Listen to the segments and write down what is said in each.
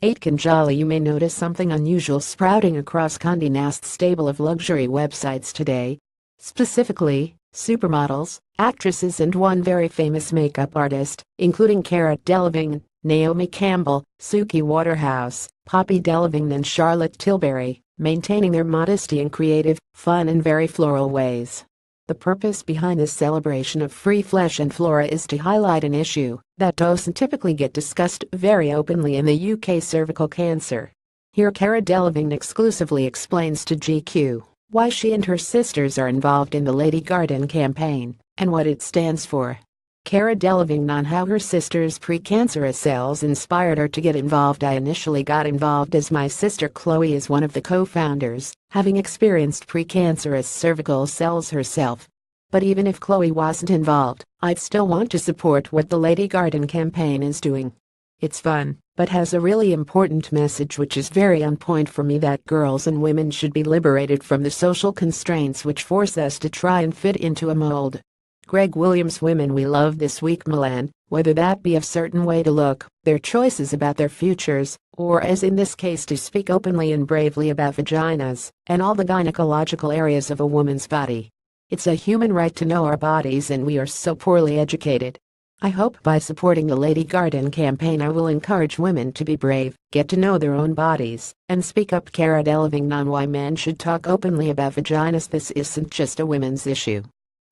Aitken Jolly. You may notice something unusual sprouting across Condé Nast's stable of luxury websites today. Specifically, supermodels, actresses and one very famous makeup artist, including Cara Delevingne, Naomi Campbell, Suki Waterhouse, Poppy Delevingne and Charlotte Tilbury, maintaining their modesty in creative, fun and very floral ways. The purpose behind this celebration of free flesh and flora is to highlight an issue that doesn't typically get discussed very openly in the UK: cervical cancer. Here Cara Delevingne exclusively explains to GQ why she and her sisters are involved in the Lady Garden campaign and what it stands for. Cara Delevingne on how her sister's precancerous cells inspired her to get involved. I initially got involved as my sister Chloe is one of the co-founders, having experienced precancerous cervical cells herself. But even if Chloe wasn't involved, I'd still want to support what the Lady Garden campaign is doing. It's fun, but has a really important message which is very on point for me, that girls and women should be liberated from the social constraints which force us to try and fit into a mold. Greg Williams. Women we love this week: Milan, whether that be a certain way to look, their choices about their futures, or as in this case to speak openly and bravely about vaginas and all the gynecological areas of a woman's body. It's a human right to know our bodies and we are so poorly educated. I hope by supporting the Lady Garden campaign I will encourage women to be brave, get to know their own bodies, and speak up. Cara Delevingne on why men should talk openly about vaginas. This isn't just a women's issue.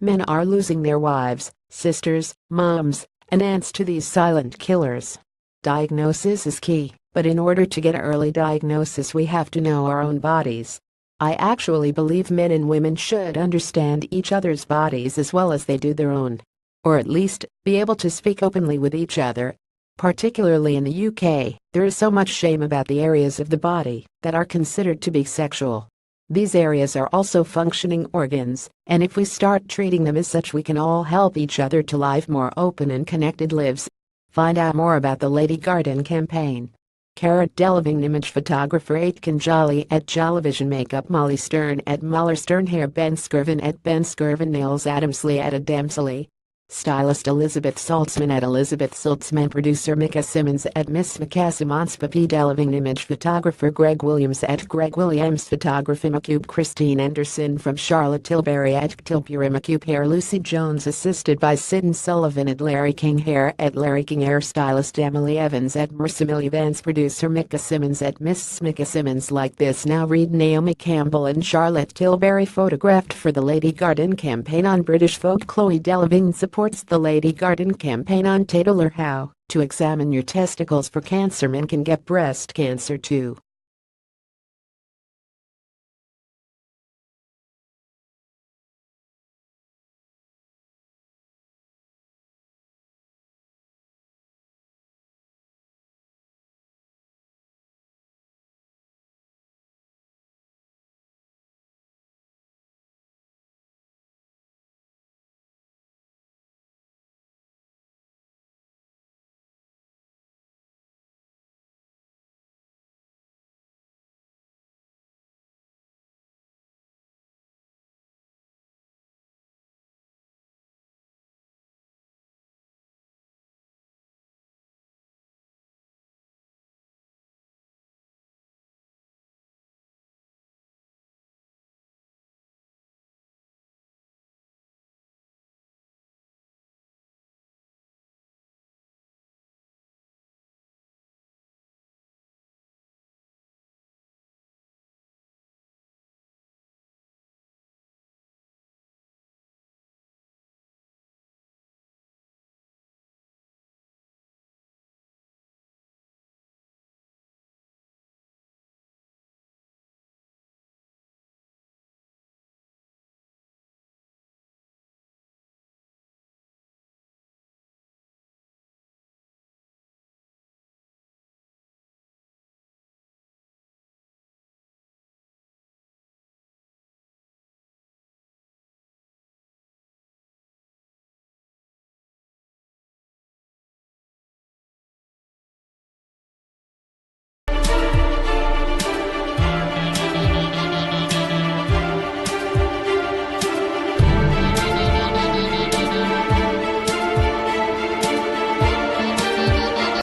Men are losing their wives, sisters, moms, and aunts to these silent killers. Diagnosis is key, but in order to get early diagnosis we have to know our own bodies. I actually believe men and women should understand each other's bodies as well as they do their own. Or at least, be able to speak openly with each other. Particularly in the UK, there is so much shame about the areas of the body that are considered to be sexual. These areas are also functioning organs, and if we start treating them as such we can all help each other to live more open and connected lives. Find out more about the Lady Garden campaign. Cara Delevingne. Image photographer Aitken Jolly at Jollyvision. Makeup Molly Stern at Muller Stern. Hair Ben Skirvin at Ben Skirvin. Nails Adamsley at Adamsley. Stylist Elizabeth Saltzman at Elizabeth Saltzman. Producer Mika Simmons at Miss Mika Simmons. Poppy Delevingne. Image photographer Greg Williams at Greg Williams. Photography Macube Christine Anderson from Charlotte Tilbury at Tilbury Macube. Hair Lucy Jones assisted by Sid Sullivan at Larry King. Hair at Larry King. Hair stylist Emily Evans at Mercimilli Vans. Producer Mika Simmons at Miss Mika Simmons. Like this now read Naomi Campbell and Charlotte Tilbury photographed for the Lady Garden campaign on British Vogue. Chloe Delevingne supports the Lady Garden campaign on Taylor. How to examine your testicles for cancer. Men can get breast cancer too.